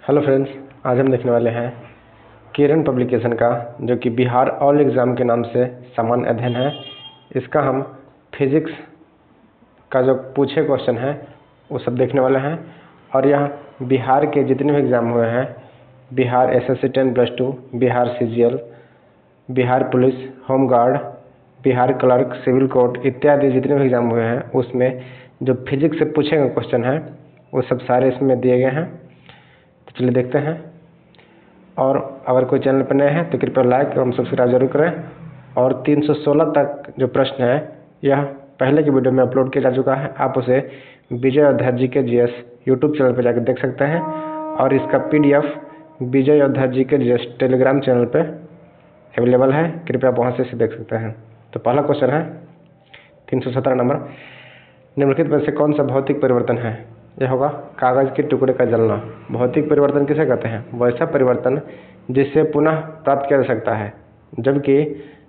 Hello friends, आज हम देखने वाले हैं किरण पब्लिकेशन का, जो कि बिहार ऑल एग्ज़ाम के नाम से सामान्य अध्ययन है। इसका हम फिजिक्स का जो पूछे क्वेश्चन है वो सब देखने वाले हैं। और यह बिहार के जितने भी एग्ज़ाम हुए हैं, Bihar SSC 10+2, Bihar CGL, Bihar police, home guard, Bihar clerk, civil court इत्यादि जितने भी एग्ज़ाम हुए हैं उसमें जो फिजिक्स से पूछे गए क्वेश्चन हैं वो सब सारे इसमें दिए गए हैं। तो चलिए देखते हैं। और अगर कोई चैनल पर नए हैं तो कृपया लाइक एवं सब्सक्राइब जरूर करें। और 316 तक जो प्रश्न है यह पहले की वीडियो में अपलोड किया जा चुका है। आप उसे विजय योद्धा GK GS यूट्यूब चैनल पर जाकर देख सकते हैं। और इसका PDF विजय योद्धा GK GS टेलीग्राम चैनल पर अवेलेबल है, कृपया आप वहाँ से इसे देख सकते हैं। तो पहला क्वेश्चन है 317 नंबर, निम्नलिखित में से कौन सा भौतिक परिवर्तन है? यह होगा कागज के टुकड़े का जलना। भौतिक परिवर्तन किसे कहते हैं? वैसा परिवर्तन जिससे पुनः प्राप्त किया जा सकता है, जबकि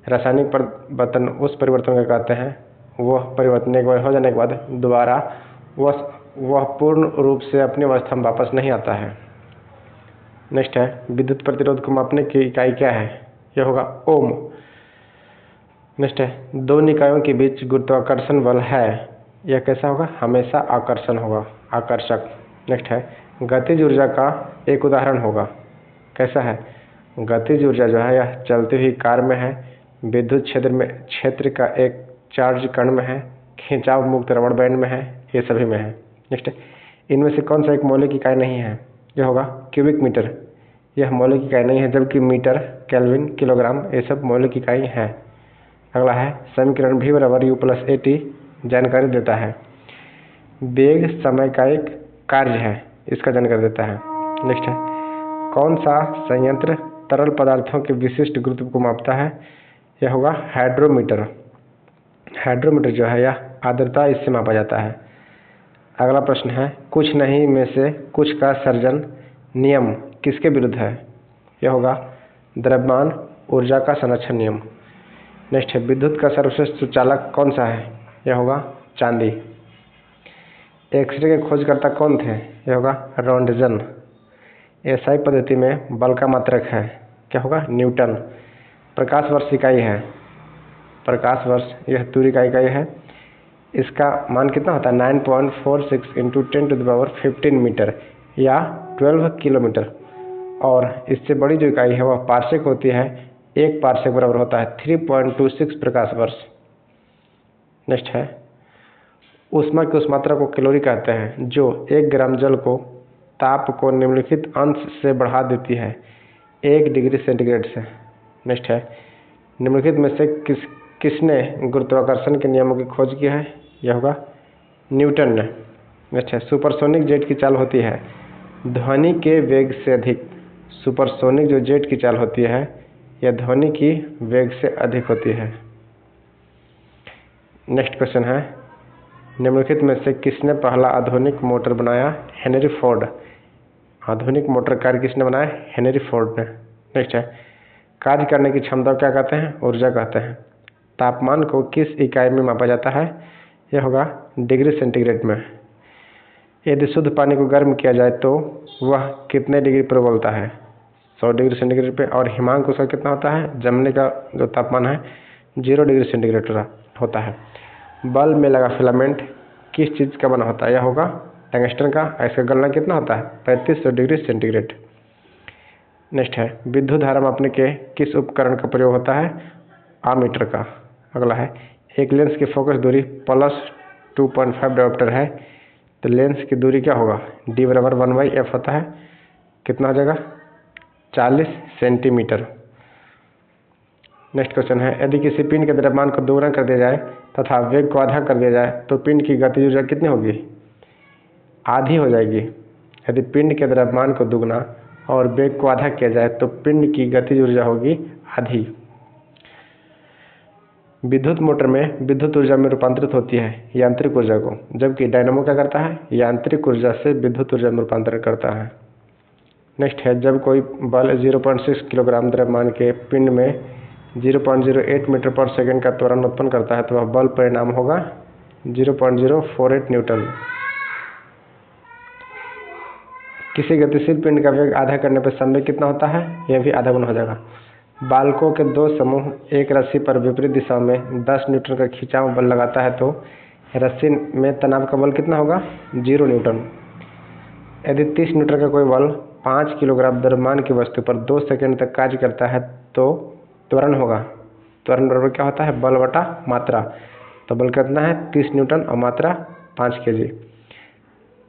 रासायनिक परिवर्तन उस परिवर्तन का कहते हैं वह परिवर्तन एक बार हो जाने के बाद दोबारा वह पूर्ण रूप से अपनी अवस्था में वापस नहीं आता है। नेक्स्ट है, विद्युत प्रतिरोध को मापने की इकाई क्या है? यह होगा ओम। नेक्स्ट है, दो निकायों के बीच गुरुत्वाकर्षण बल है, यह कैसा होगा? हमेशा आकर्षण होगा, आकर्षक। नेक्स्ट है, गतिज ऊर्जा का एक उदाहरण होगा, कैसा है? गतिज ऊर्जा जो है यह चलती हुई कार में है, विद्युत क्षेत्र का एक चार्ज कण में है, खिंचाव मुक्त रबड़ बैंड में है, ये सभी में है। नेक्स्ट है, इनमें से कौन सा एक मौलिक इकाई नहीं है? यह होगा क्यूबिक मीटर। यह मौलिक इकाई नहीं है, जबकि मीटर, केल्विन, किलोग्राम ये सब मौलिक इकाई हैं। अगला है, समीकरण V = U + AT जानकारी देता है। वेग समय का एक कार्य है, इसका जानकारी देता है। नेक्स्ट है, कौन सा संयंत्र तरल पदार्थों के विशिष्ट गुरुत्व को मापता है? यह होगा हाइड्रोमीटर। हाइड्रोमीटर जो है यह आर्द्रता इससे मापा जाता है। अगला प्रश्न है, कुछ नहीं में से कुछ का सर्जन नियम किसके विरुद्ध है? यह होगा द्रव्यमान ऊर्जा का संरक्षण नियम। नेक्स्ट है, विद्युत का सर्वश्रेष्ठ सुचालक कौन सा है? यह होगा चांदी। एक्सरे के खोजकर्ता कौन थे? यह होगा रॉन्टजन। एसआई पद्धति में बल का मात्रक है, क्या होगा? न्यूटन। प्रकाश वर्ष इकाई है, प्रकाश वर्ष यह दूरी का इकाई है। इसका मान कितना होता है? 9.46 × 10⁻15 मीटर या 12 किलोमीटर। और इससे बड़ी जो इकाई है वह पार्सेक होती है। एक पार्सेक बराबर होता है 3.26 प्रकाश वर्ष। नेक्स्ट है, ऊष्मा की उस मात्रा को कैलोरी कहते हैं जो 1 ग्राम जल को ताप को निम्नलिखित अंश से बढ़ा देती है 1 डिग्री सेंटीग्रेड से। नेक्स्ट है, निम्नलिखित में से किसने गुरुत्वाकर्षण के नियमों की खोज की है? यह होगा न्यूटन ने। नेक्स्ट है, सुपरसोनिक जेट की चाल होती है ध्वनि के वेग से अधिक। सुपरसोनिक जो जेट की चाल होती है यह ध्वनि की वेग से अधिक होती है। नेक्स्ट क्वेश्चन है, निम्नलिखित में से किसने पहला आधुनिक मोटर बनाया? Henry Ford. आधुनिक मोटर कार किसने बनाया? हेनरी फोर्ड ने। नेक्स्ट है, कार्य करने की क्षमता क्या कहते हैं? ऊर्जा कहते हैं। तापमान को किस इकाई में मापा जाता है? यह होगा डिग्री सेंटीग्रेड में। यदि शुद्ध पानी को गर्म किया जाए तो वह कितने डिग्री पर उबलता है? 100 डिग्री सेंटीग्रेड पे। और हिमांक उसका कितना होता है? जमने का जो तापमान है 0 डिग्री सेंटीग्रेड होता है। बल्ब में लगा फिलामेंट किस चीज़ का बना होता है? यह होगा टंगस्टन का। इसका गलना कितना होता है? 3500 डिग्री सेंटीग्रेड। नेक्स्ट है, विद्युत धारा मापने के किस उपकरण का प्रयोग होता है? आमीटर का। अगला है, एक लेंस की फोकस दूरी +2.5 डायोप्टर है, तो लेंस की दूरी क्या होगा? D = 1/f होता है। कितना हो जाएगा? 40 सेंटीमीटर। नेक्स्ट क्वेश्चन है, यदि किसी पिंड के द्रव्यमान को दोगुना कर दिया जाए तथा वेग को आधा कर दिया जाए तो पिंड की गतिज ऊर्जा कितनी होगी? आधी हो जाएगी। यदि पिंड के द्रव्यमान को दुगना और वेग को आधा किया जाए तो पिंड की गतिज ऊर्जा होगी आधी। विद्युत मोटर में विद्युत ऊर्जा में रूपांतरित होती है यांत्रिक ऊर्जा को, जबकि डायनामो क्या करता है? यांत्रिक ऊर्जा से विद्युत ऊर्जा में रूपांतरण करता है। नेक्स्ट है, जब कोई बल 0.6 किलोग्राम द्रव्यमान के पिंड में 0.08 मीटर पर सेकेंड का त्वरण उत्पन्न करता है तो वह बल परिणाम होगा 0.048 न्यूटन। किसी गतिशील पिंड का वेग आधा करने पर समय कितना होता है? यह भी आधा गुना हो जाएगा। बालकों के दो समूह एक रस्सी पर विपरीत दिशा में 10 न्यूटन का खिंचाव बल लगाता है तो रस्सी में तनाव का बल कितना होगा? 0 न्यूटन। यदि 30 न्यूटन का कोई बल 5 किलोग्राम द्रव्यमान की वस्तु पर 2 सेकंड तक कार्य करता है तो त्वरण होगा। त्वरण बराबर क्या होता है? बल बटा मात्रा। तो बल कितना है? 30 न्यूटन और मात्रा 5 kg।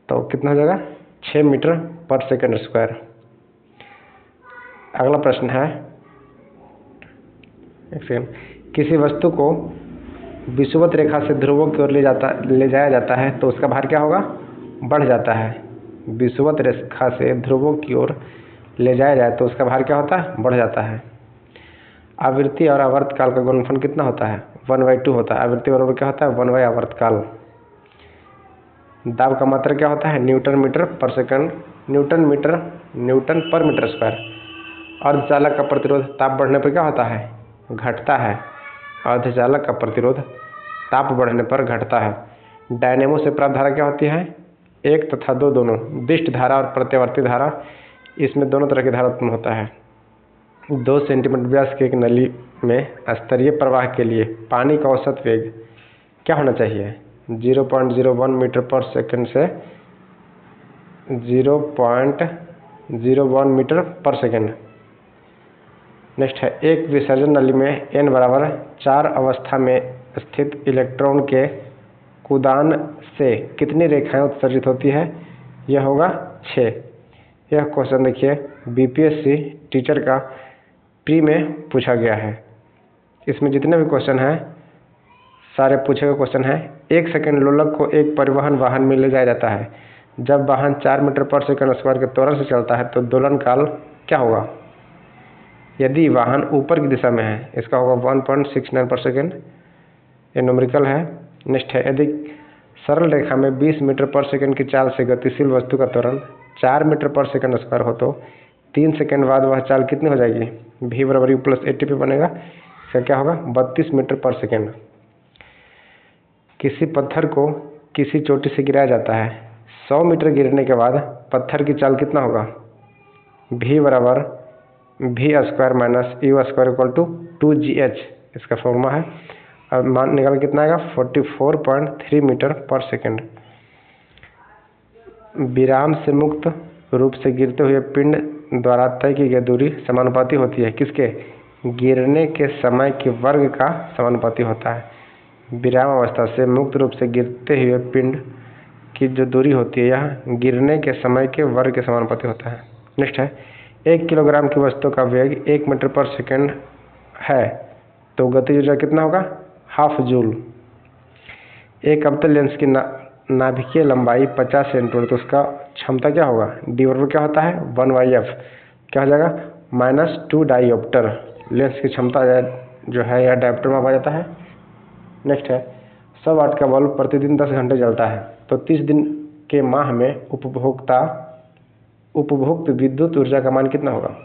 तो कितना हो जाएगा? 6 मीटर पर सेकंड स्क्वायर। अगला प्रश्न है, एक सेकंड, किसी वस्तु को विषुवत रेखा से ध्रुवों की ओर ले जाया जाता है तो उसका भार क्या होगा? बढ़ जाता है। विषुवत रेखा से ध्रुवों की ओर ले जाया जाए तो उसका भार क्या होता है? बढ़ जाता है। आवृत्ति और आवर्तकाल का गुणनफल कितना होता है? 1/2 होता है। आवृत्ति बराबर क्या होता है? 1 आवर्तकाल। दाब का मात्रा क्या होता है? न्यूटन मीटर पर सेकंड, न्यूटन पर मीटर स्क्वायर। अर्धचालक का प्रतिरोध ताप बढ़ने पर क्या होता है? घटता है। अर्धचालक का प्रतिरोध ताप बढ़ने पर घटता है। डायनेमो से प्राप्त धारा क्या होती है? 1 तथा 2 दोनों, दिष्ट धारा और प्रत्यावर्ती धारा, इसमें दोनों तरह की धारा उत्पन्न होता है। 2 सेंटीमीटर व्यास की एक नली में स्तरीय प्रवाह के लिए पानी का औसत वेग क्या होना चाहिए? 0.01 मीटर पर सेकंड से 0.01 मीटर पर सेकंड। नेक्स्ट है, एक विसर्जन नली में n बराबर 4 अवस्था में स्थित इलेक्ट्रॉन के कूदान से कितनी रेखाएं उत्सर्जित होती है? यह होगा 6। यह क्वेश्चन देखिए बीपीएससी टीचर का प्री में पूछा गया है। इसमें जितने भी क्वेश्चन हैं सारे पूछे हुए क्वेश्चन हैं। 1 सेकंड लोलक को एक परिवहन वाहन में ले जाया जाता है। जब वाहन 4 मीटर पर सेकंड स्क्वायर के त्वरण से चलता है तो दोलन काल क्या होगा? यदि वाहन ऊपर की दिशा में है इसका होगा 1.69 पर सेकेंड। ये न्यूमेरिकल है। नेक्स्ट है, यदि सरल रेखा में 20 मीटर पर सेकंड की चाल से गतिशील वस्तु का त्वरण 4 मीटर पर सेकंड स्क्वायर हो तो 3 सेकंड बाद वह चाल कितनी हो जाएगी? v बराबर u प्लस ATP बनेगा। इसका क्या होगा? 32 मीटर पर सेकंड। किसी पत्थर को किसी चोटी से गिराया जाता है। 100 मीटर गिरने के बाद पत्थर की चाल कितना होगा? v बराबर v square minus u square equal to 2gh, इसका फॉर्मूला है। अब मान निकाल कितना आएगा? 44.3 मीटर पर सेकंड। विराम से मुक्त रूप से गिरते हुए पिंड द्वारा तय की गई दूरी समानुपाती होती है किसके? गिरने के समय के वर्ग का समानुपाती होता है। विराम अवस्था से मुक्त रूप से गिरते हुए पिंड की जो दूरी होती है यह गिरने के समय के वर्ग के समानुपाती होता है। नेक्स्ट है, 1 किलोग्राम की वस्तु का वेग 1 मीटर पर सेकंड है तो गतिज ऊर्जा कितना होगा? ½ जूल। एक अवतल लेंस की नाभिकीय लंबाई 50 सेंटीमीटर तो उसका क्षमता क्या होगा? डी बराबर क्या होता है? 1/f। क्या हो जाएगा? -2 डायोप्टर। लेंस की क्षमता जो है यह डायोप्टर में आ जाता है। नेक्स्ट है, 100 वाट का बल्ब प्रतिदिन 10 घंटे जलता है तो 30 दिन के माह में उपभोक्त विद्युत ऊर्जा का मान कितना होगा?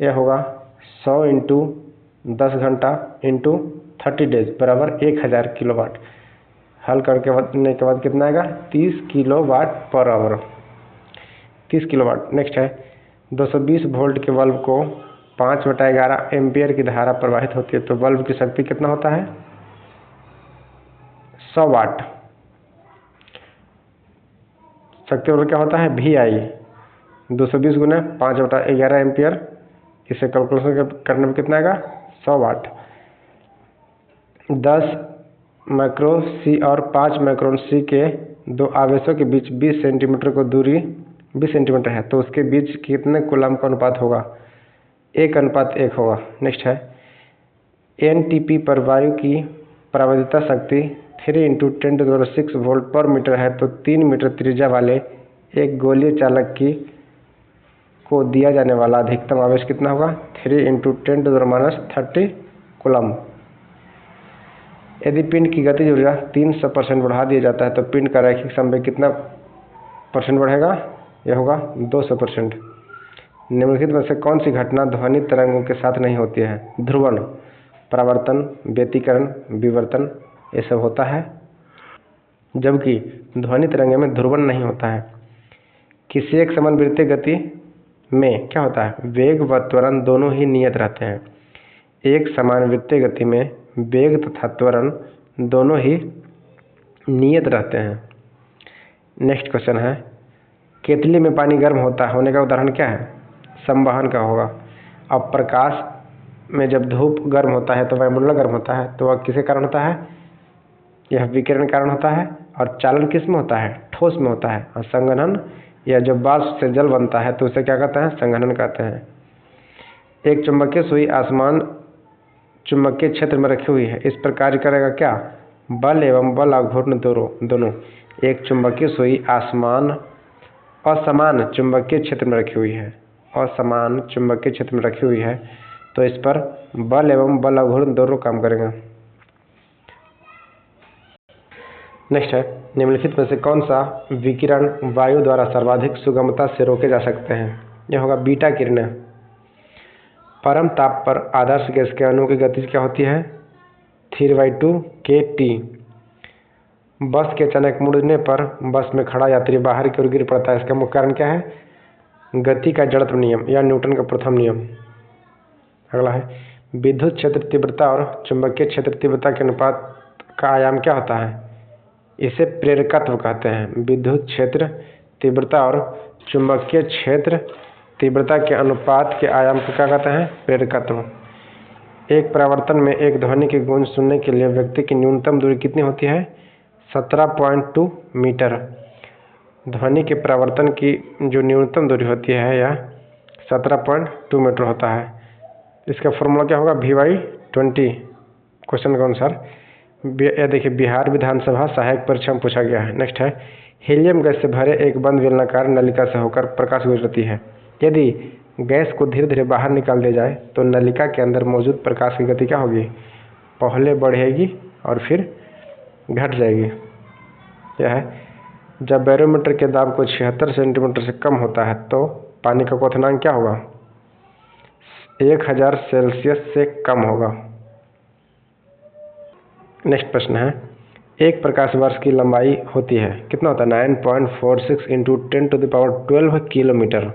यह होगा 100 इंटू 10 घंटा इंटू 30 डेज बराबर 1000 किलोवाट। हल करने के बाद कितना आएगा? 30 kilowatt per hour. 30 kilowatt. Next है, 220 वोल्ट के बल्ब को 5/11 एम्पियर की धारा प्रवाहित होती है तो बल्ब की शक्ति कितना होता है? 100 वाट। शक्ति बल क्या होता है? VI। 220 गुना 5/11 एम्पियर, इसे कैलकुलेशन करने में कितना आएगा? 100 वाट। 10 माइक्रो सी और 5 माइक्रोन सी के दो आवेशों के बीच 20 सेंटीमीटर को दूरी 20 सेंटीमीटर है तो उसके बीच कितने कूलम का अनुपात होगा? 1:1 होगा। नेक्स्ट है, NTP पर वायु की परावैद्युता शक्ति 3 × 10⁶ वोल्ट पर मीटर है तो 3 मीटर त्रिज्या वाले एक गोलीय चालक को दिया जाने वाला अधिकतम आवेश कितना होगा? 3 × 10⁻30 कूलम। यदि पिंड की गतिज ऊर्जा 300% बढ़ा दिया जाता है तो पिंड का रैखिक संवेग कितना % बढ़ेगा? यह होगा 200%। निम्नलिखित में से कौन सी घटना ध्वनि तरंगों के साथ नहीं होती है? ध्रुवण, परावर्तन, व्यतिकरण, विवर्तन, ये सब होता है जबकि ध्वनि तरंग में ध्रुवण नहीं होता है। किसी एक समन्वृत्तीय गति में क्या होता है, वेग व त्वरण दोनों ही नियत रहते हैं। एक समानुवृत्तीय गति में वेग तथा त्वरण दोनों ही नियत रहते हैं। नेक्स्ट क्वेश्चन है, केतली में पानी गर्म होने का उदाहरण क्या है, संवहन का होगा। अब प्रकाश में जब धूप गर्म होता है तो वायुमंडल गर्म होता है, तो वह किसके कारण होता है, यह विकिरण कारण होता है। और चालन किस में होता है, ठोस में होता है। और संघनन या जब वाष्प से जल बनता है तो उसे क्या कहते हैं, संघनन कहते हैं। एक चुंबकीय सुई आसमान चुंबकीय क्षेत्र में रखी हुई है, इस पर कार्य करेगा क्या, बल एवं बल आघूर्ण दोनों। एक चुंबकीय सुई असमान चुंबकीय क्षेत्र में रखी हुई है, असमान चुंबकीय क्षेत्र में रखी हुई है, तो इस पर बल एवं बल आघूर्ण दोनों काम करेगा। नेक्स्ट है, निम्नलिखित में से कौन सा विकिरण वायु द्वारा सर्वाधिक सुगमता से रोके जा सकते हैं। यह होगा बीटा किरणें। परम ताप पर आदर्श गैस के अणु की गति क्या होती है, 3/2 kT। बस के अचानक मुड़ने पर बस में खड़ा यात्री बाहर की ओर गिर पड़ता है, इसका मुख्य कारण क्या है, गति का जड़त्व नियम या न्यूटन का प्रथम नियम। अगला है, विद्युत क्षेत्र तीव्रता और चुंबकीय क्षेत्र तीव्रता के अनुपात का आयाम क्या होता है, इसे प्रेरकत्व कहते हैं। विद्युत क्षेत्र तीव्रता और चुंबकीय क्षेत्र तीव्रता के अनुपात के आयाम को क्या कहते हैं, प्रेरकत्व। एक परावर्तन में एक ध्वनि की गूंज सुनने के लिए व्यक्ति की न्यूनतम दूरी कितनी होती है, 17.2 मीटर। ध्वनि के परावर्तन की जो न्यूनतम दूरी होती है यह 17.2 मीटर होता है। इसका फॉर्मूला क्या होगा, V/20। क्वेश्चन के अनुसार यह देखिए, बिहार विधानसभा सहायक परीक्षा में पूछा गया है। नेक्स्ट है, हीलियम गैस से भरे एक बंद बेलनाकार नलिका से होकर प्रकाश गुजरती है। यदि गैस को धीरे धीरे बाहर निकाल दिया जाए तो नलिका के अंदर मौजूद प्रकाश की गति क्या होगी, पहले बढ़ेगी और फिर घट जाएगी। यह है, जब बैरोमीटर के दाब को 76 सेंटीमीटर से कम होता है तो पानी का क्वथनांक क्या होगा, 1000 सेल्सियस से कम होगा। नेक्स्ट प्रश्न है, एक प्रकाश वर्ष की लंबाई होती है, कितना होता है, 9.46 × 10⁻12 किलोमीटर।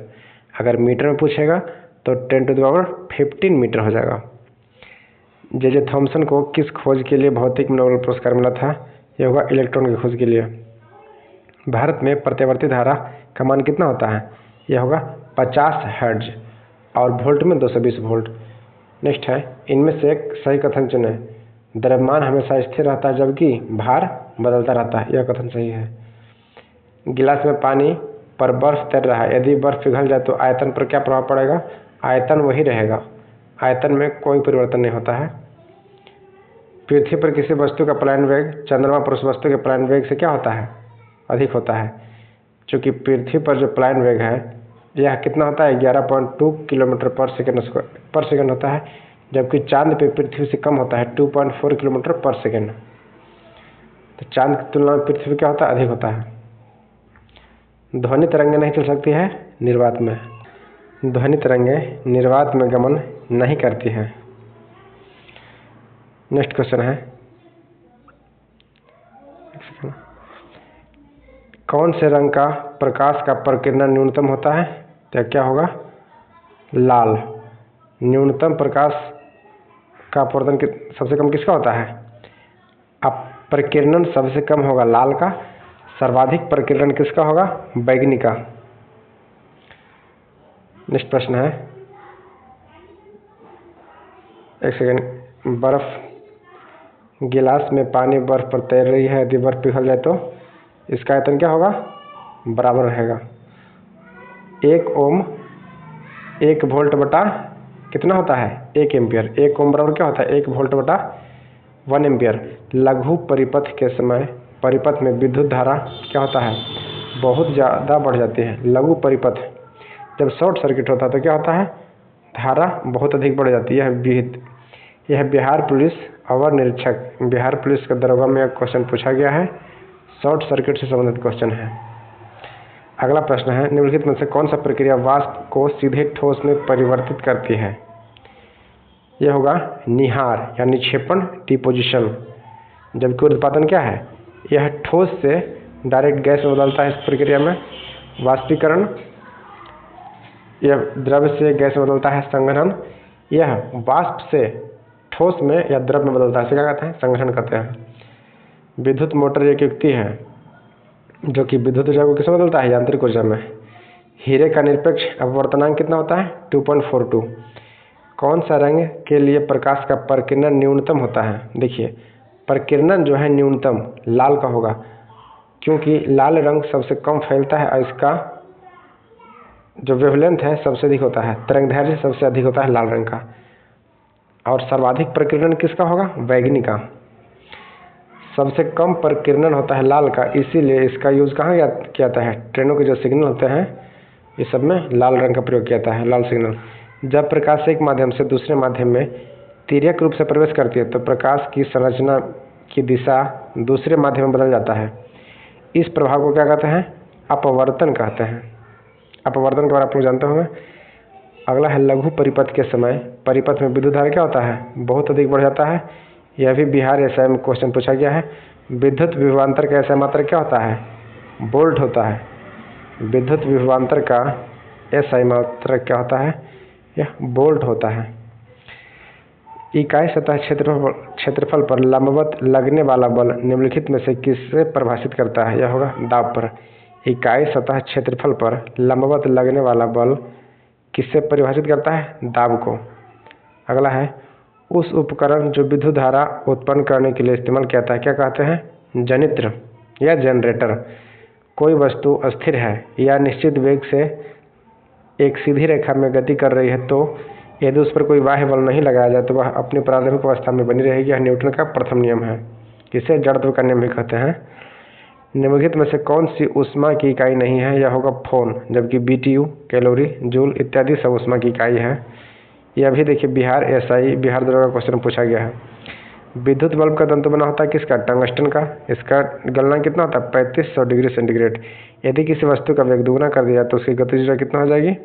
अगर मीटर में पूछेगा तो 10⁻15 मीटर हो जाएगा। जे थॉमसन को किस खोज के लिए भौतिक में नोबेल पुरस्कार मिला था, यह होगा इलेक्ट्रॉन की खोज के लिए। भारत में प्रत्यावर्ती धारा का मान कितना होता है, यह होगा 50 हर्ट्ज और वोल्ट में 220 वोल्ट। नेक्स्ट है, इनमें से एक सही कथन चुनें। द्रव्यमान हमेशा स्थिर रहता है जबकि भार बदलता रहता है, यह कथन सही है। गिलास में पानी पर बर्फ तैर रहा है, यदि बर्फ पिघल जाए तो आयतन पर क्या प्रभाव पड़ेगा, आयतन वही रहेगा, आयतन में कोई परिवर्तन नहीं होता है। पृथ्वी पर किसी वस्तु का पलायन वेग चंद्रमा पर उस वस्तु के पलायन वेग से क्या होता है, अधिक होता है। चूँकि पृथ्वी पर जो पलायन वेग है यह कितना होता है, 11.2 किलोमीटर पर सेकेंड होता है, जबकि चांद पे पृथ्वी से कम होता है, 2.4 किलोमीटर पर सेकेंड। तो चांद की तुलना में पृथ्वी क्या होता है, अधिक होता है। ध्वनि तरंगें नहीं चल सकती है निर्वात में, ध्वनि तरंगें निर्वात में गमन नहीं करती है। नेक्स्ट क्वेश्चन है, कौन से रंग का प्रकाश का प्रकीर्णन न्यूनतम होता है, तो क्या होगा, लाल। न्यूनतम प्रकाश का अपवर्तन सबसे कम किसका होता है, अब प्रकीर्णन सबसे कम होगा लाल का, सर्वाधिक प्रकीर्णन किसका होगा, बैगनी का। नेक्स्ट प्रश्न है, एक सेकेंड, बर्फ गिलास में पानी बर्फ पर तैर रही है, यदि बर्फ पिघल जाए तो इसका आयतन क्या होगा, बराबर रहेगा। 1 ओम 1 वोल्ट बटा कितना होता है, 1 एम्पियर। 1 ओम बराबर क्या होता है, 1 वोल्ट बटा 1 एम्पियर। लघु परिपथ के समय परिपथ में विद्युत धारा क्या होता है, बहुत ज़्यादा बढ़ जाती है। लघु परिपथ जब शॉर्ट सर्किट होता है तो क्या होता है, धारा बहुत अधिक बढ़ जाती है। यह बिहार पुलिस अवर निरीक्षक, बिहार पुलिस के दरोगा में एक क्वेश्चन पूछा गया है, शॉर्ट सर्किट से संबंधित क्वेश्चन है। अगला प्रश्न है, निम्नलिखित में से कौन सा प्रक्रिया वाष्प को सीधे ठोस में परिवर्तित करती है, यह होगा निहार या निक्षेपण, डिपोजिशन। जबकि उत्पादन क्या है, यह ठोस से डायरेक्ट गैस में बदलता है इस प्रक्रिया में, वाष्पीकरण, यह द्रव से गैस में बदलता है संघनन, यह वाष्प से ठोस में या द्रव में बदलता है, इसे क्या कहते हैं? संघनन कहते हैं। विद्युत मोटर एक युक्ति है जो कि विद्युत ऊर्जा को किसमें बदलता है? यांत्रिक ऊर्जा में। हीरे का निरपेक्ष अपवर्तनांक कितना होता है? 2.42। कौन सा रंग के लिए प्रकाश का प्रकीर्णन न्यूनतम होता है? देखिए, प्रकीर्णन जो है न्यूनतम लाल का होगा, क्योंकि लाल रंग सबसे कम फैलता है और इसका जो वेवलेंथ है सबसे अधिक होता है, तरंगदैर्घ्य सबसे अधिक होता है लाल रंग का। और सर्वाधिक प्रकीर्णन किसका होगा? बैंगनी का। सबसे कम प्रकीर्णन होता है लाल का, इसीलिए इसका यूज़ कहाँ किया जाता है? ट्रेनों के जो सिग्नल होते हैं इस सब में लाल रंग का प्रयोग किया जाता है, लाल सिग्नल। जब प्रकाश एक माध्यम से दूसरे माध्यम में तिर्यक रूप से प्रवेश करती है तो प्रकाश की संरचना की दिशा दूसरे माध्यम में बदल जाता है। इस प्रभाव को क्या कहते हैं? अपवर्तन कहते हैं। अपवर्तन के बारे में आप लोग जानते होंगे। अगला है लघु परिपथ के समय परिपथ में विद्युत धारा क्या होता है? बहुत अधिक बढ़ जाता है। यह भी बिहार एसआई में क्वेश्चन पूछा गया है। विद्युत विभवांतर का एसआई मात्रक क्या होता है? वोल्ट होता है। विद्युत विभवांतर का एसआई मात्रक क्या होता है? यह वोल्ट होता है। इकाई सतह क्षेत्रफल पर लंबवत लगने वाला बल निम्नलिखित में से किससे परिभाषित करता है? यह होगा दाब पर। इकाई सतह क्षेत्रफल पर लंबवत लगने वाला बल किससे परिभाषित करता है? दाब को। अगला है उस उपकरण जो विद्युत धारा उत्पन्न करने के लिए इस्तेमाल किया जाता है क्या कहते हैं? जनित्र या जनरेटर। कोई वस्तु स्थिर है या निश्चित वेग से एक सीधी रेखा में गति कर रही है तो यदि उस पर कोई बाह्य बल नहीं लगाया जाए तो वह अपनी प्रारंभिक अवस्था में बनी रहेगी। यह न्यूटन का प्रथम नियम है, इसे जड़त्व का नियम भी कहते हैं। निम्नलिखित में से कौन सी ऊष्मा की इकाई नहीं है? यह होगा फोन, जबकि BTU, कैलोरी, जूल इत्यादि सब ऊष्मा की इकाई है। यह भी देखिए बिहार एसआई बिहार द्वारा क्वेश्चन पूछा गया है। विद्युत बल्ब का तंतु बना होता है किसका? टंगस्टन का। इसका गलनांक कितना होता है? 3500 डिग्री सेंटीग्रेड। यदि किसी वस्तु का वेग दुगुना कर दिया तो उसकी गतिज ऊर्जा कितना हो जाएगी?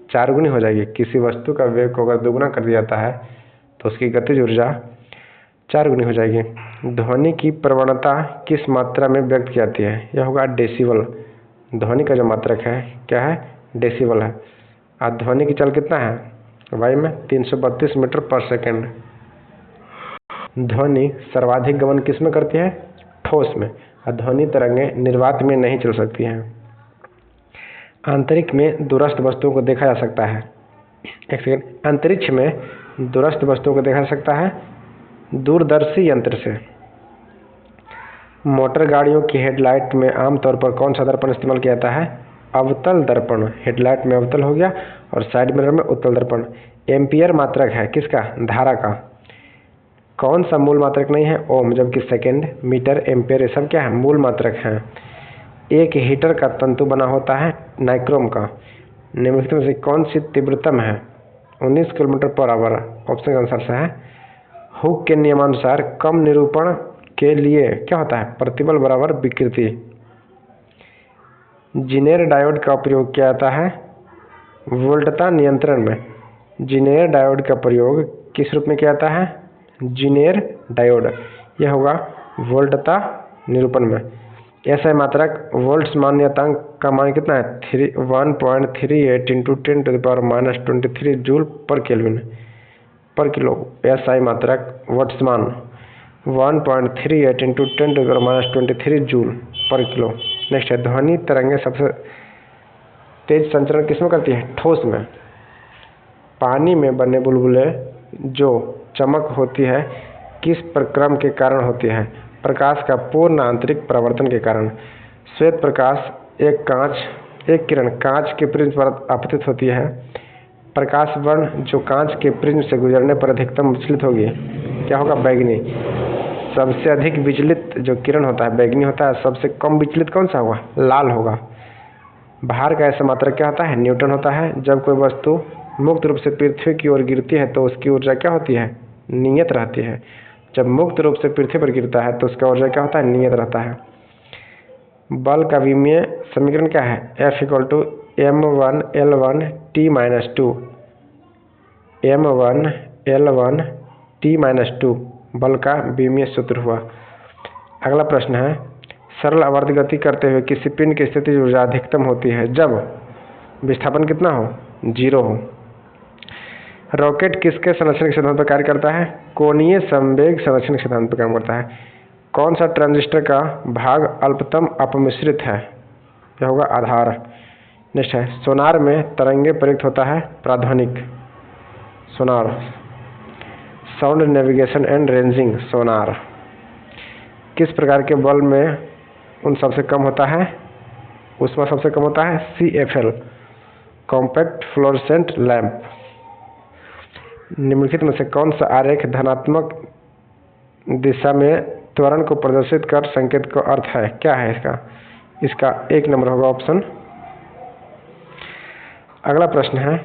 4 गुनी हो जाएगी। किसी वस्तु का वेग को अगर दुगुना कर दिया जाता है तो उसकी गतिज ऊर्जा 4 गुनी हो जाएगी। ध्वनि की प्रवणता किस मात्रा में व्यक्त की जाती है? यह होगा डेसिबल। ध्वनि का जो मात्रक है क्या है? डेसिबल है। और ध्वनि की चाल कितना है वायु में? 332 मीटर पर सेकेंड। ध्वनि सर्वाधिक गमन किस में करती है? ठोस में। और ध्वनि तरंगें निर्वात में नहीं चल सकती हैं। अंतरिक्ष में दूरस्थ वस्तुओं को देखा जा सकता है। एक सेकेंड, अंतरिक्ष में दूरस्थ वस्तुओं को देखा जा सकता है दूरदर्शी यंत्र से। मोटर गाड़ियों की हेडलाइट में आमतौर पर कौन सा दर्पण इस्तेमाल किया जाता है? अवतल दर्पण। हेडलाइट में अवतल हो गया और साइड मिरर में उत्तल दर्पण। एम्पियर मात्रक है किसका? धारा का। कौन सा मूल मात्रक नहीं है? ओम, जबकि सेकेंड, मीटर, एम्पियर ये सब क्या है? मूल मात्रक हैं। एक हीटर का तंतु बना होता है नाइक्रोम का। निम्नलिखित में से कौन सी तीव्रतम है? 19 किलोमीटर पर आवर। ऑप्शन का आंसर से है हुक के नियमानुसार कम निरूपण के लिए क्या होता है? प्रतिबल बराबर विकृति। जीनेर डायोड का प्रयोग किया जाता है वोल्टता नियंत्रण में। जीनेर डायोड का प्रयोग किस रूप में किया जाता है? जीनेर डायोड। यह होगा वोल्टता निरूपण में। ऐसा मात्रक वोल्ट्स मान्यतांक का मान कितना है? 1.38 इंटू 10⁻⁻23 जूल पर केल्विन पर किलो। SI मात्रक वोल्ट्समान 1.38 इंटू 10⁻23 जूल पर किलो। नेक्स्ट है ध्वनि तरंगें सबसे तेज संचरण किसमें करती है? ठोस में। पानी में बने बुलबुले जो चमक होती है किस प्रक्रम के कारण होती है? प्रकाश का पूर्ण आंतरिक परावर्तन के कारण। श्वेत प्रकाश एक किरण कांच के प्रिज्म पर आपतित होती है। प्रकाश वर्ण जो कांच के प्रिज्म से गुजरने पर अधिकतम विचलित होगी क्या होगा? बैंगनी। सबसे अधिक विचलित जो किरण होता है बैंगनी होता है। सबसे कम विचलित कौन सा होगा? लाल होगा। भार का ऐसा मात्रक क्या होता है? न्यूटन होता है। जब कोई वस्तु मुक्त रूप से पृथ्वी की ओर गिरती है तो उसकी ऊर्जा क्या होती है? नियत रहती है। जब मुक्त रूप से पृथ्वी पर गिरता है तो उसका ऊर्जा क्या होता है? नियत रहता है। बल का विमीय समीकरण क्या है? F = m1L1T-2 m1L1T-2 बल का विमीय सूत्र हुआ। अगला प्रश्न है सरल आवर्त गति करते हुए किसी पिंड की स्थिति ऊर्जा अधिकतम होती है जब विस्थापन कितना हो, 0 हो। रॉकेट किसके संरक्षण के सिद्धांत पर कार्य करता है, कोणीय संवेग संरक्षण के सिद्धांत पर काम करता है। कौन सा ट्रांजिस्टर का भाग अल्पतम अपमिश्रित है, यह होगा आधार। नेक्स्ट है, सोनार में तरंगे प्रयुक्त होता है, प्राध्वनिक सोनार। Sound navigation and ranging sonar. किस प्रकार के बल्ब में उन सबसे कम होता है, ऊष्मा सबसे कम होता है, CFL कॉम्पैक्ट फ्लोरोसेंट लैंप। निम्नलिखित में से कौन सा आरेख धनात्मक दिशा में त्वरण को प्रदर्शित कर संकेत का अर्थ है, क्या है इसका 1 नंबर होगा ऑप्शन। अगला प्रश्न है,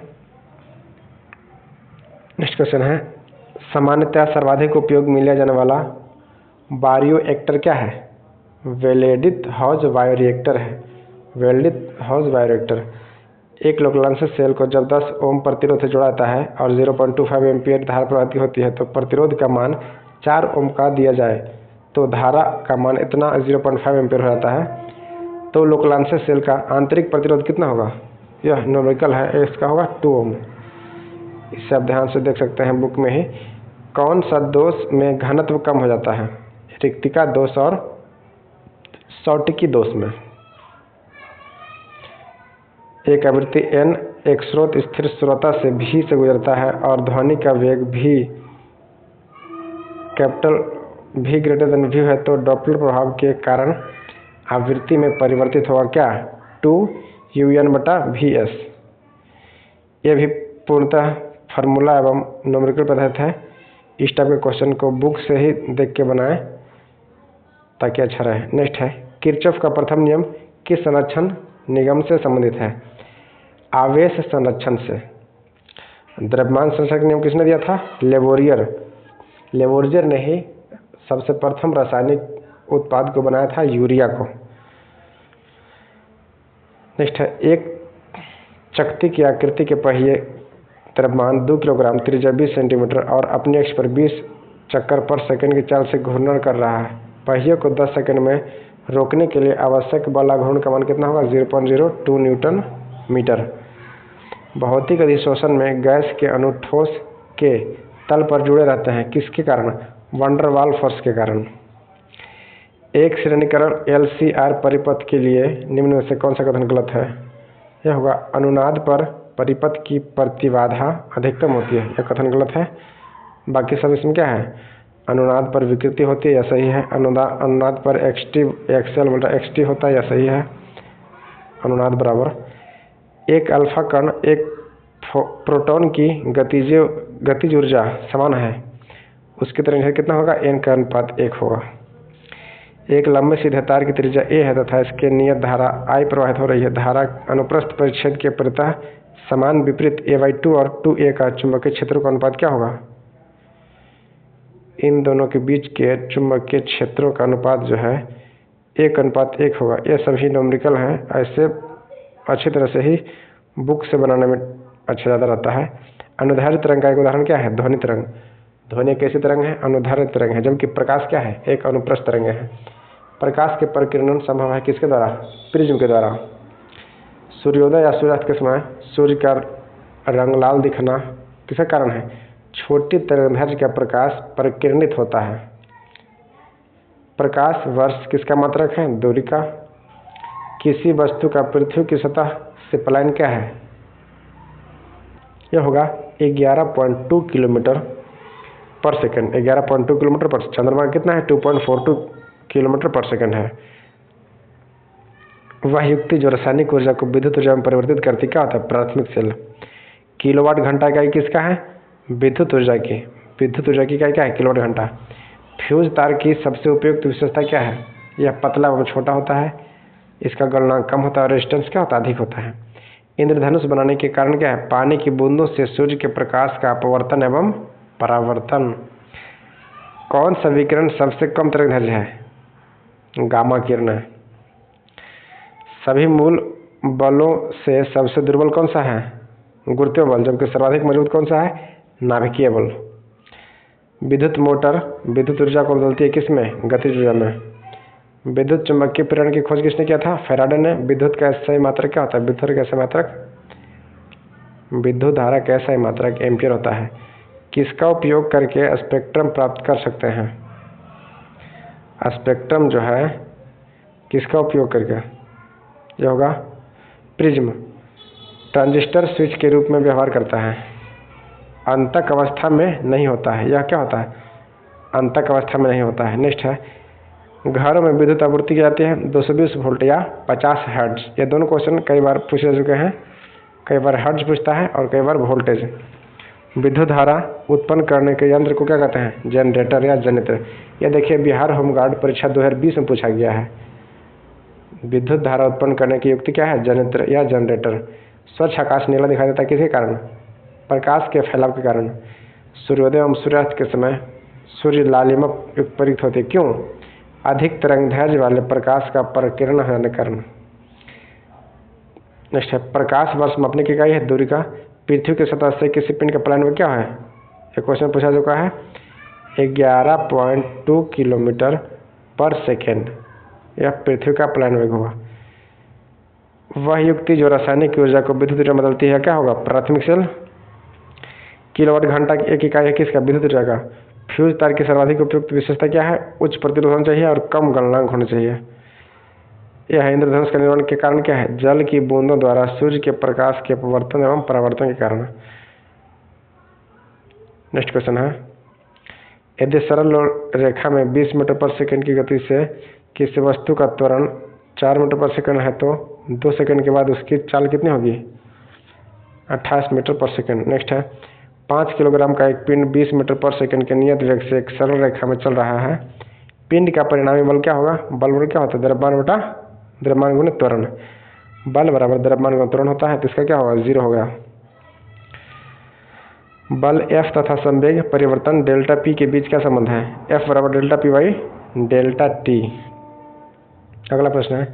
नेक्स्ट क्वेश्चन है, सामान्यतः सर्वाधिक उपयोग में लिया जाने वाला बायोरिएक्टर क्या है, वेल्डेड हाउस बायोरिएक्टर है, वेल्डेड हाउस बायोरिएक्टर। एक लोकलांछित सेल को जब 10 ओम प्रतिरोध से जोड़ा जाता है और 0.25 एम्पीयर धारा प्रवाहित होती है तो प्रतिरोध का मान 4 ओम का दिया जाए तो धारा का मान इतना 0.5 एम्पीयर हो जाता है, तो लोकलांछित सेल का आंतरिक प्रतिरोध कितना होगा, यह न्यूमेरिकल है, इसका होगा 2 ओम। इसे आप ध्यान से देख सकते हैं बुक में ही। कौन सा दोष में घनत्व कम हो जाता है, रिक्तिका दोष और सौटिकी दोष में। एक आवृत्ति n एक स्रोत स्थिर श्रोता से v से गुजरता है और ध्वनि का वेग v capital V greater than v है तो डॉपलर प्रभाव के कारण आवृत्ति में परिवर्तित होगा क्या, 2un/vs। यह भी पूर्णतः फार्मूला एवं न्यूमेरिकल पर आधारित है। इस टाइप के क्वेश्चन को बुक से ही देख के बनाएं ताकि अच्छा रहे। नेक्स्ट है, किरचॉफ का प्रथम नियम किस संरक्षण निगम से संबंधित है, आवेश संरक्षण से। द्रव्यमान संरक्षण का नियम किसने दिया था, लेवोरियर ने ही सबसे प्रथम रासायनिक उत्पाद को बनाया था, यूरिया को। नेक्स्ट है, एक चकती की आकृति के पहिए द्रव्यमान 2 किलोग्राम, त्रिज्या 20 सेंटीमीटर और अपने अक्ष पर 20 चक्कर पर सेकंड की चाल से घूर्णन कर रहा है। पहिए को 10 सेकंड में रोकने के लिए आवश्यक बल घूर्णन का मान कितना होगा, 0.02 न्यूटन मीटर। भौतिक अधिशोषण में गैस के अणु ठोस के तल पर जुड़े रहते हैं, किसके कारण, वंडर वाल फोर्स के कारण। एक श्रेणीकरण LCR परिपथ के लिए निम्न में से कौन सा कथन गलत है, यह होगा अनुनाद पर परिपथ की प्रतिबाधा अधिकतम होती है, यह कथन गलत है। बाकी सब इसमें क्या है, अनुनाद पर विकृति होती है, यह सही है। अनुनाद पर XL/XT होता है, यह सही है। अनुनाद बराबर एक अल्फा कण एक प्रोटॉन की गतिज ऊर्जा समान है, उसकी तरंग कितना होगा, n का अनुपात 1 होगा। एक लंबे सीधे तार की त्रिज्या a है तथा इसके नियत धारा I प्रवाहित हो रही है। धारा अनुप्रस्थ परिच्छेद के प्रतः समान विपरीत a/2 और 2a का चुंबकीय क्षेत्रों का अनुपात क्या होगा, इन दोनों के बीच के चुंबकीय क्षेत्रों का अनुपात जो है 1:1 होगा। ये सभी न्यूमेरिकल हैं, ऐसे अच्छी तरह से ही बुक से बनाने में अच्छा ज़्यादा रहता है। अनुधारित तरंग का एक उदाहरण क्या है, ध्वनि तरंग। ध्वनि कैसी तरंग है, अनुधारित तरंग है, जबकि प्रकाश क्या है, एक अनुप्रस्थ तरंग है। प्रकाश के परिकिरणन संभव है किसके द्वारा, प्रिज्म के द्वारा। सूर्योदय या सूर्यास्त के समय सूर्य का रंग लाल दिखना किसका कारण है, छोटी तरंगदैर्घ्य का प्रकाश परिकिरणित होता है। प्रकाश वर्ष किसका मात्रक है, दूरी का। किसी वस्तु का पृथ्वी की सतह से पलायन क्या है, यह होगा 11.2 किलोमीटर पर सेकंड। 11.2 किलोमीटर पर, चंद्रमा का कितना है, 2.42 किलोमीटर पर सेकंड है। वह युक्ति जो रासायनिक ऊर्जा को विद्युत ऊर्जा में परिवर्तित करती क्या होता है, प्राथमिक सेल। किलोवाट घंटा इकाई किसका है, विद्युत ऊर्जा की। विद्युत ऊर्जा की इकाई क्या है, किलोवाट घंटा। फ्यूज तार की सबसे उपयुक्त विशेषता क्या है, यह पतला एवं छोटा होता है, इसका गलनांक कम होता है और रेजिस्टेंस क्या होता है, अधिक होता है। इंद्रधनुष बनाने के कारण क्या है, पानी की बूंदों से सूर्य के प्रकाश का अपवर्तन एवं परावर्तन। कौन सा विकिरण सबसे कम तरंगदैर्घ्य है, गामा किरण है। सभी मूल बलों से सबसे दुर्बल कौन सा है, गुरुत्वीय बल, जबकि सर्वाधिक मजबूत कौन सा है, नाभिकीय बल। विद्युत मोटर विद्युत ऊर्जा को बदलती है किसमें, गतिज ऊर्जा में। विद्युत चुंबकीय प्रेरण की खोज किसने किया था? फैराडे ने। विद्युत का SI मात्रक क्या होता है? विद्युत का SI मात्रक, विद्युत धारा का SI मात्रक एम्पियर होता है। किसका उपयोग करके स्पेक्ट्रम प्राप्त कर सकते हैं? स्पेक्ट्रम जो है किसका उपयोग करके? यह होगा प्रिज्म। ट्रांजिस्टर स्विच के रूप में व्यवहार करता है, अंतक अवस्था में नहीं होता है। यह क्या होता है? अंतक अवस्था में नहीं होता है। नेक्स्ट है, घरों में विद्युत आपूर्ति की जाती है 220 वोल्ट या 50 हर्ट्ज। ये दोनों क्वेश्चन कई बार पूछे जा चुके हैं। कई बार हर्ट्ज पूछता है और कई बार वोल्टेज। विद्युत धारा उत्पन्न करने के यंत्र को क्या कहते हैं? जनरेटर या जनरेटर। यह देखिए बिहार होमगार्ड परीक्षा 2020 में पूछा गया है। विद्युत धारा उत्पन्न करने की युक्ति क्या है? जनरेटर या जनरेटर। स्वच्छ आकाश नीला दिखाई देता है किसके कारण? प्रकाश के फैलाव के कारण। सूर्योदय एवं सूर्यास्त के समय सूर्य लालिमा प्रयुक्त होती है, क्यों? अधिक तरंगदैर्घ्य वाले प्रकाश का प्रकीर्णन होने के कारण। नेक्स्ट है, प्रकाश वर्ष मापने की इकाई है दूरी का। पृथ्वी की सतह से किसी पिंड का प्लान वेग क्या है? एक क्वेश्चन पूछा चुका है। 11.2 किलोमीटर पर सेकेंड यह पृथ्वी का प्लान वेग होगा। वह युक्ति जो रासायनिक ऊर्जा को विद्युत ऊर्जा में बदलती है क्या होगा? प्राथमिक सेल। किलोवाट घंटा की एक इकाई है किसका? विद्युत ऊर्जा का। फ्यूज तार की सर्वाधिक उपयुक्त विशेषता क्या है? उच्च प्रतिरोध होना चाहिए और कम गलनांक होना चाहिए। यह इंद्रधनुष का निर्माण के कारण क्या है? जल की बूंदों द्वारा सूर्य के प्रकाश के अपवर्तन एवं परावर्तन के कारण। नेक्स्ट क्वेश्चन है, यदि सरल रेखा में 20 मीटर पर सेकंड की गति से किसी वस्तु का त्वरण 4 मीटर पर सेकंड है तो 2 सेकंड के बाद उसकी चाल कितनी होगी? 28 मीटर पर सेकंड। नेक्स्ट है, 5 किलोग्राम का एक पिंड 20 मीटर पर सेकंड के नियत वेग से एक सरल रेखा में चल रहा है। पिंड का परिणामी बल क्या होगा? बल क्या होता है? द्रव्यमान बटा द्रव्यमान गुणित त्वरण। बल बराबर द्रव्यमान गुणित त्वरण होता है, तो इसका क्या होगा? 0 हो गया। बल F तथा संवेग परिवर्तन डेल्टा P के बीच क्या संबंध है? F बराबर delta P by delta T। अगला प्रश्न है,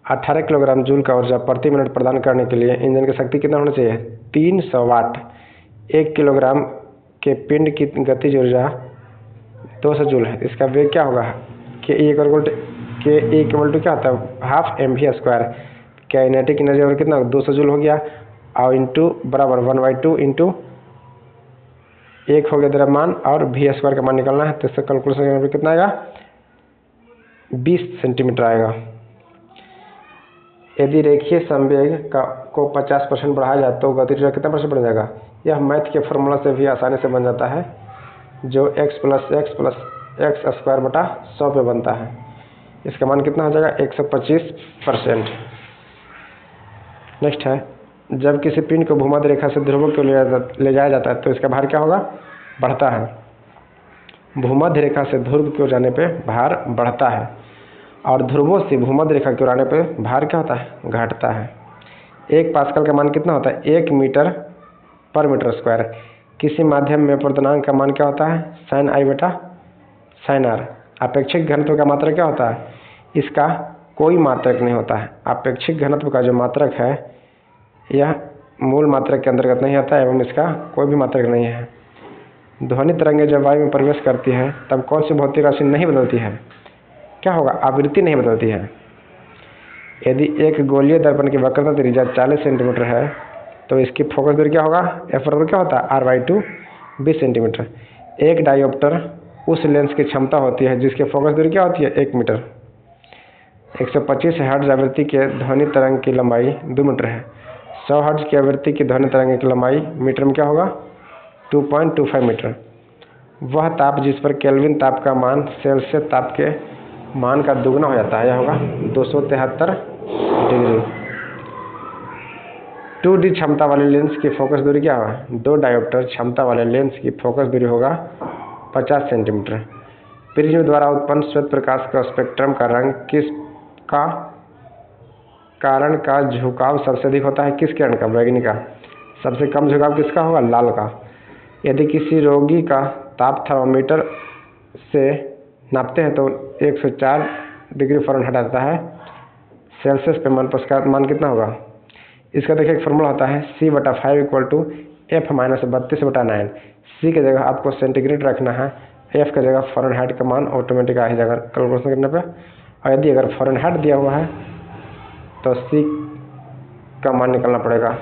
18 किलोग्राम जूल का ऊर्जा प्रति मिनट प्रदान करने के लिए इंजन की शक्ति कितना होना चाहिए? 300 वाट। 1 किलोग्राम के पिंड की गतिज ऊर्जा 200 जूल है। इसका वेग क्या होगा? के इक्वल टू क्या होता है? Half mv²। काइनेटिक एनर्जी और कितना? 200 जूल हो गया और इंटू बराबर 1/2 इंटू 1 हो गया द्रव्यमान और v² का मान निकालना है, तो इससे कैलकुलेशन करने पर कितना आएगा? 20 सेंटीमीटर आएगा। यदि रेखीय संवेग को 50% बढ़ाया जाए तो गतिज ऊर्जा कितना % बढ़ जाएगा? यह मैथ के फॉर्मूला से भी आसानी से बन जाता है, जो x + x + x²/100 पे बनता है। इसका मान कितना हो जाएगा? 125%। नेक्स्ट है, जब किसी पिंड को भूमध्य रेखा से ध्रुवों को ले जाया जाता है तो इसका भार क्या होगा? बढ़ता है। भूमध्य रेखा से ध्रुव की ओर जाने पे भार बढ़ता है और ध्रुवों से भूमध्य रेखा की ओर आने पे भार क्या होता है? घटता है। 1 पास्कल का मान कितना होता है? 1 मीटर पर मीटर स्क्वायर। किसी माध्यम में अपवर्तनांक का मान क्या होता है? sin I बटा sin R। अपेक्षिक घनत्व का मात्रक क्या होता है? इसका कोई मात्रक नहीं होता है। अपेक्षिक घनत्व का जो मात्रक है यह मूल मात्रक के अंतर्गत नहीं आता है एवं इसका कोई भी मात्रक नहीं है। ध्वनि तरंगें जब वायु में प्रवेश करती है तब कौन सी भौतिक राशि नहीं बदलती है? क्या होगा? आवृत्ति नहीं बदलती है। यदि एक गोलीय दर्पण की वक्रता त्रिज्या 40 सेंटीमीटर है तो इसकी फोकस दूरी क्या होगा? F बराबर क्या होता है? R/2 20 centimetre. एक डायोप्टर उस लेंस की क्षमता होती है जिसकी फोकस दूरी क्या होती है? 1 मीटर। 125 हर्ट्ज आवृत्ति के ध्वनि तरंग की लंबाई 2 मीटर है। 100 हर्ट्ज की आवृत्ति की ध्वनि तरंग की लंबाई मीटर में क्या होगा? 2.25 मीटर। वह ताप जिस पर केल्विन ताप का मान सेल्सियस ताप के मान का दुगना हो जाता है, यह होगा 273 डिग्री। 2D क्षमता वाले लेंस की फोकस दूरी क्या होगा? 2 डायोप्टर क्षमता वाले लेंस की फोकस दूरी होगा 50 सेंटीमीटर। प्रिज्म द्वारा उत्पन्न श्वेत प्रकाश का स्पेक्ट्रम का रंग किसका कारण का झुकाव सबसे अधिक होता है? किस किरण का? बैगनी का। सबसे कम झुकाव किसका होगा? लाल का। यदि किसी रोगी का ताप थर्मामीटर से नापते हैं तो 104 डिग्री फ़ारेनहाइट आता है सेल्सियस पे मान, उसका मान कितना होगा? इसका देखिए एक फॉर्मूला होता है C/5 = F - 32/9। C की जगह आपको सेंटीग्रेड रखना है, F की जगह फ़ारेनहाइट का मान ऑटोमेटिक आ ही जाएगा कैलकुलेशन करने पे। और यदि अगर फ़ारेनहाइट दिया हुआ है तो C का मान निकालना पड़ेगा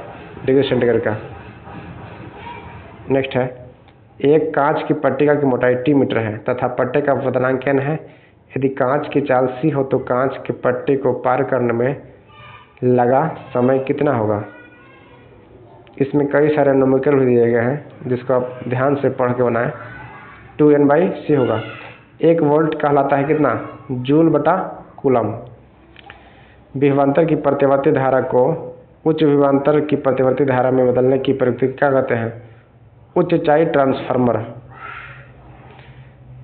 डिग्री सेंटीग्रेड का। नेक्स्ट है, एक कांच की पट्टिका की मोटाई T मीटर है तथा पट्टे का पतनांक n है। यदि कांच की चाल C हो तो कांच की पट्टी को पार करने में लगा समय कितना होगा। इसमें कई सारे न्यूमेरिकल भी दिए गए हैं जिसको आप ध्यान से पढ़ के बनाएं। 2n/c होगा। 1 वोल्ट कहलाता है कितना, जूल बटा कूलम। विभवांतर की प्रतिवर्ती धारा को उच्च विभवांतर की प्रतिवर्ती धारा में बदलने की प्रक्रिया क्या कहते हैं, उच्च ऊंचाई ट्रांसफार्मर।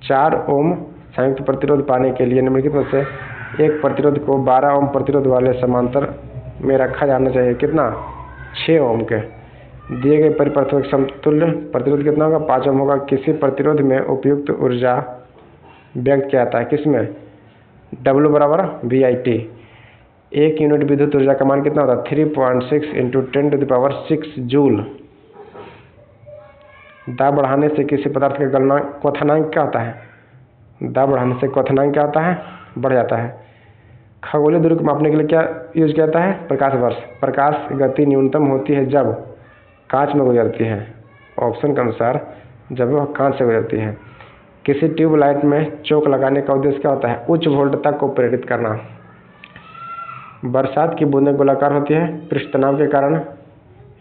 4 ओम संयुक्त प्रतिरोध पाने के लिए निम्नलिखित में से एक प्रतिरोध को 12 ओम प्रतिरोध वाले समांतर में रखा जाना चाहिए, कितना, 6 ओम के। दिए गए परिपथों के समतुल्य प्रतिरोध कितना होगा, 5 ओम होगा। किसी प्रतिरोध में उपयुक्त ऊर्जा व्यक्त किया जाता है किसमें, W बराबर VIT। 1 यूनिट विद्युत ऊर्जा का मान कितना होता है, 3.6 × 10⁶ जूल। दाब बढ़ाने से किसी पदार्थ का गलनांक क्वथनांक क्या होता है, दाब बढ़ाने से क्वथनांक क्या होता है, बढ़ जाता है। खगोलीय दूरी को मापने के लिए क्या यूज किया जाता है, प्रकाश वर्ष। प्रकाश गति न्यूनतम होती है जब कांच में गुजरती है, ऑप्शन के अनुसार जब वह कांच से गुजरती है। किसी ट्यूबलाइट में चोक लगाने का उद्देश्य क्या होता है, उच्च वोल्टता को प्रेरित करना। बरसात की बूंदें गोलाकार होती है पृष्ठ तनाव के कारण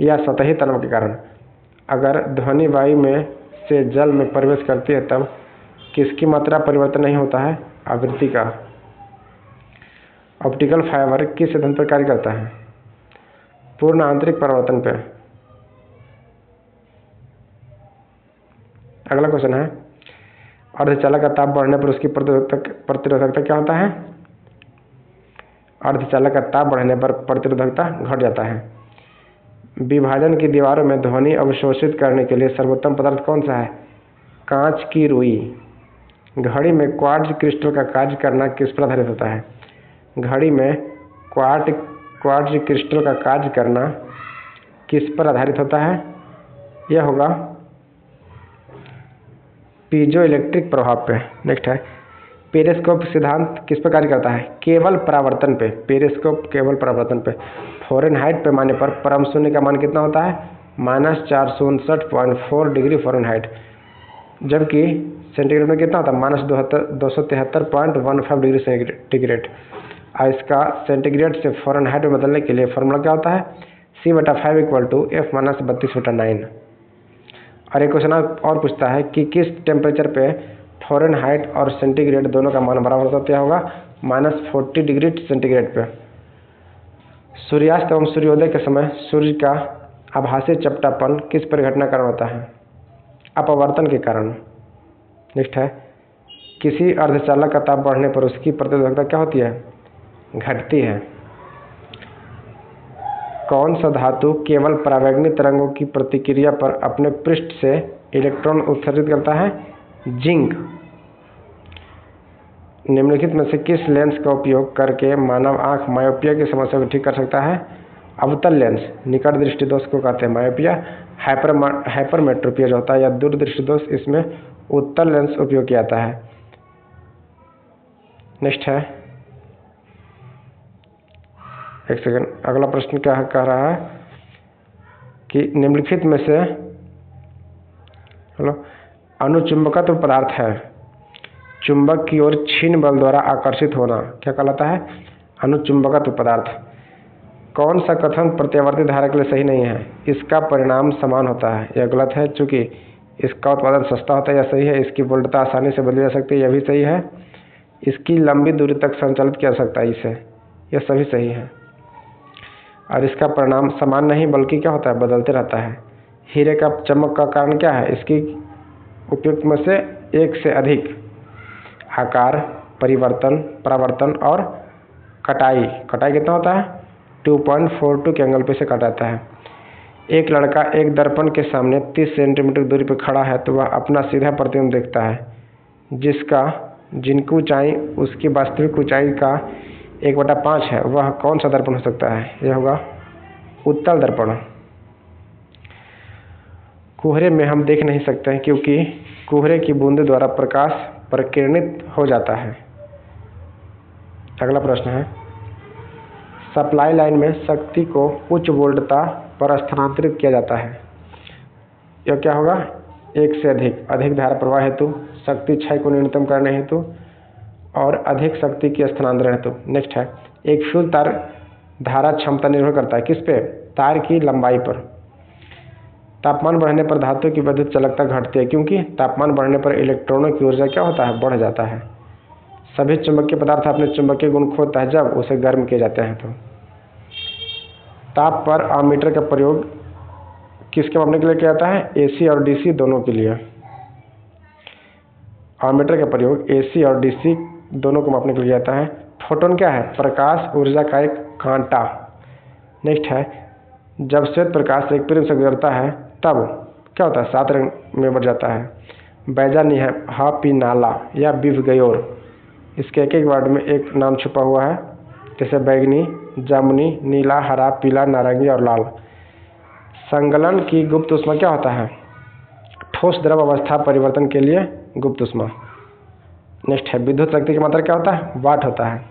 या सतही तनाव के कारण। अगर ध्वनि वायु में से जल में प्रवेश करती है तब किसकी मात्रा परिवर्तन नहीं होता है, आवृत्ति का। ऑप्टिकल फाइबर किस सिद्धांत पर कार्य करता है, पूर्ण आंतरिक परावर्तन पे। अगला क्वेश्चन है, अर्धचालक का ताप बढ़ने पर उसकी प्रतिरोधकता क्या होता है, अर्धचालक का ताप बढ़ने पर प्रतिरोधकता घट जाता है। विभाजन की दीवारों में ध्वनि अवशोषित करने के लिए सर्वोत्तम पदार्थ कौन सा है, कांच की रुई। घड़ी में क्वार्ट्ज क्रिस्टल का कार्य करना किस पर आधारित होता है, घड़ी में क्वार्ट्ज क्रिस्टल का कार्य करना किस पर आधारित होता है, यह होगा पीजो इलेक्ट्रिक प्रभाव पे। नेक्स्ट है, पेरिस्कोप सिद्धांत किस पर कार्य करता है, केवल परावर्तन पे। पेरिस्कोप केवल परावर्तन पे। फ़ारेनहाइट पैमाने पर परम शून्य का मान कितना होता है, -459.4 डिग्री फ़ारेनहाइट। जबकि सेंटीग्रेड में कितना होता है, -273.15 डिग्री सेंटीग्रेड। और इसका सेंटीग्रेड से फ़ारेनहाइट में बदलने के लिए फॉर्मूला क्या होता है, C/5 = F - 32/9। और एक क्वेश्चन और पूछता है कि किस टेम्परेचर पे फ़ारेनहाइट और सेंटीग्रेड दोनों का मान बराबर होता होगा, -40 डिग्री सेंटीग्रेड पे। सूर्यास्त एवं सूर्योदय के समय सूर्य का आभासी चपटापन किस परिघटना कारण होता है, अपवर्तन के कारण। नेक्स्ट है, किसी अर्धचालक का ताप बढ़ने पर उसकी प्रतिरोधकता क्या होती है, घटती है। कौन सा धातु केवल परावैंगनी तरंगों की प्रतिक्रिया पर अपने पृष्ठ से इलेक्ट्रॉन उत्सर्जित करता है, जिंक। निम्नलिखित में से किस लेंस का उपयोग करके मानव आंख मायोपिया की समस्या को ठीक कर सकता है, अवतल लेंस। निकट दृष्टि दोष को कहते हैं मायोपिया। हाइपरमेट्रोपिया जो होता है या दूरदृष्टि दोष, इसमें उत्तल लेंस उपयोग किया जाता है। नेक्स्ट है, एक सेकंड, अगला प्रश्न क्या कह रहा है कि निम्नलिखित में से अनुचुंबकत्व पदार्थ है, चुंबक की ओर क्षीण बल द्वारा आकर्षित होना क्या कहलाता है, अनुचुंबकत्व पदार्थ। कौन सा कथन प्रत्यावर्ती धारा के लिए सही नहीं है, इसका परिणाम समान होता है, यह गलत है चूंकि इसका उत्पादन सस्ता होता है, यह सही है। इसकी वोल्टता आसानी से बदली जा सकती है, यह भी सही है। इसकी लंबी दूरी तक संचालित किया जा सकता है इसे, यह सभी सही है। और इसका परिणाम समान नहीं बल्कि क्या होता है, बदलते रहता है। हीरे का चमक का कारण क्या है, इसकी उपयुक्त में से एक से अधिक आकार, परिवर्तन, परावर्तन और कटाई। कटाई कितना होता है, 2.42 के एंगल पे से कटाता है। एक लड़का एक दर्पण के सामने 30 सेंटीमीटर दूरी पर खड़ा है तो वह अपना सीधा प्रतिबिंब देखता है जिनकी ऊंचाई उसकी वास्तविक ऊंचाई का 1/5 है। वह कौन सा दर्पण हो सकता है, यह होगा उत्तल दर्पण। कोहरे में हम देख नहीं सकते हैं क्योंकि कोहरे की बूंदों द्वारा प्रकाश प्रकीर्णित हो जाता है। अगला प्रश्न है, सप्लाई लाइन में शक्ति को उच्च वोल्टता पर स्थानांतरित किया जाता है। यह क्या होगा? एक से अधिक धारा प्रवाह हेतु, शक्ति क्षय को न्यूनतम करने हेतु और अधिक शक्ति की स्थानांतरण हेतु। नेक्स्ट है, एक फ्यूज तार धारा क्षमता निर्भर करता है किस पे? तार की लंबाई पर। तापमान बढ़ने पर धातु की विद्युत चालकता घटती है क्योंकि तापमान बढ़ने पर इलेक्ट्रॉनों की ऊर्जा क्या होता है? बढ़ जाता है। सभी चुंबकीय पदार्थ अपने चुंबकीय गुण खोता है जब उसे गर्म किए जाते हैं। तो ताप पर अमीटर का प्रयोग किसके मापने के लिए किया जाता है? एसी और डीसी दोनों के लिए। अमीटर का प्रयोग एसी और डीसी दोनों को मापने के लिए जाता है। फोटोन क्या है? प्रकाश ऊर्जा का एक कांटा। नेक्स्ट है, जब श्वेत प्रकाश एक प्रिज्म से गुजरता है तब क्या होता है? 7 रंग में बढ़ जाता है। बैजानी है हापिनाला या बिवगयोर। इसके एक वर्ड में एक नाम छुपा हुआ है, जैसे बैगनी, जामुनी, नीला, हरा, पीला, नारंगी और लाल। संगलन की गुप्त ऊष्मा क्या होता है? ठोस द्रव अवस्था परिवर्तन के लिए गुप्त ऊष्मा। नेक्स्ट है, विद्युत शक्ति की मात्रा क्या होता है? वाट होता है।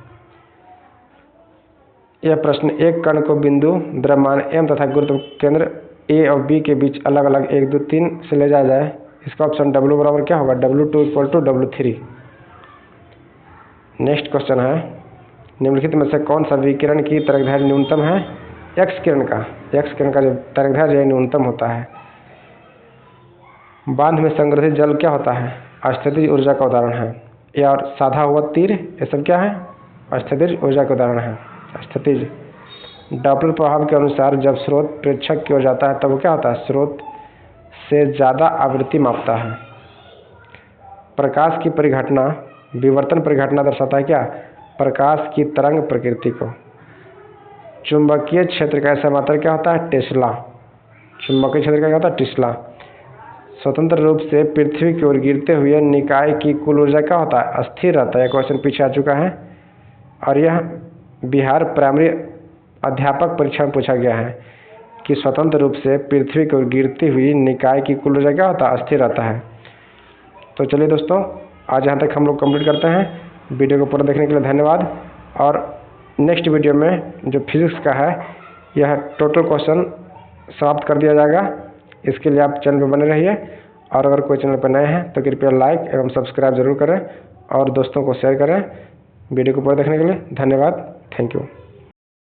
यह प्रश्न एक कण को बिंदु द्रव्यमान m तथा गुरुत्व केंद्र a और b के बीच अलग अलग 1, 2, 3 से ले जाया जाए। इसका ऑप्शन W बराबर क्या होगा? W2 = W3। नेक्स्ट क्वेश्चन है, निम्नलिखित में से कौन सा विकिरण की तरंगदैर्घ्य न्यूनतम है? एक्स किरण का जो तरंगदैर्घ्य न्यूनतम होता है। बांध में संग्रहित जल क्या होता है? स्थितिज ऊर्जा का उदाहरण है। या और साधा हुआ तीर, ये सब क्या है? स्थितिज ऊर्जा का उदाहरण है। स्थितिज। डॉपलर प्रभाव के अनुसार जब स्रोत प्रेक्षक की ओर जाता है तब वो क्या होता है? स्रोत से ज़्यादा आवृत्ति मापता है। प्रकाश की परिघटना विवर्तन परिघटना दर्शाता है क्या? प्रकाश की तरंग प्रकृति को। चुंबकीय क्षेत्र का ऐसा मात्रा क्या होता है? टेस्ला। चुंबकीय क्षेत्र का क्या होता है? टेस्ला। स्वतंत्र रूप से पृथ्वी की ओर गिरते हुए निकाय की कुल ऊर्जा क्या होता है? अस्थिर रहता है। यह क्वेश्चन पीछे आ चुका है और यह बिहार प्राइमरी अध्यापक परीक्षा में पूछा गया है कि स्वतंत्र रूप से पृथ्वी की ओर गिरती हुई निकाय की कुल ऊर्जा क्या होता है? अस्थिर रहता है। तो चलिए दोस्तों, आज यहाँ तक हम लोग कंप्लीट करते हैं। वीडियो को पूरा देखने के लिए धन्यवाद। और नेक्स्ट वीडियो में जो फिजिक्स का है यह टोटल क्वेश्चन समाप्त कर दिया जाएगा। इसके लिए आप चैनल पर बने रहिए और अगर कोई चैनल पर नए हैं तो कृपया लाइक एवं सब्सक्राइब जरूर करें और दोस्तों को शेयर करें। वीडियो को पूरा देखने के लिए धन्यवाद। Thank you.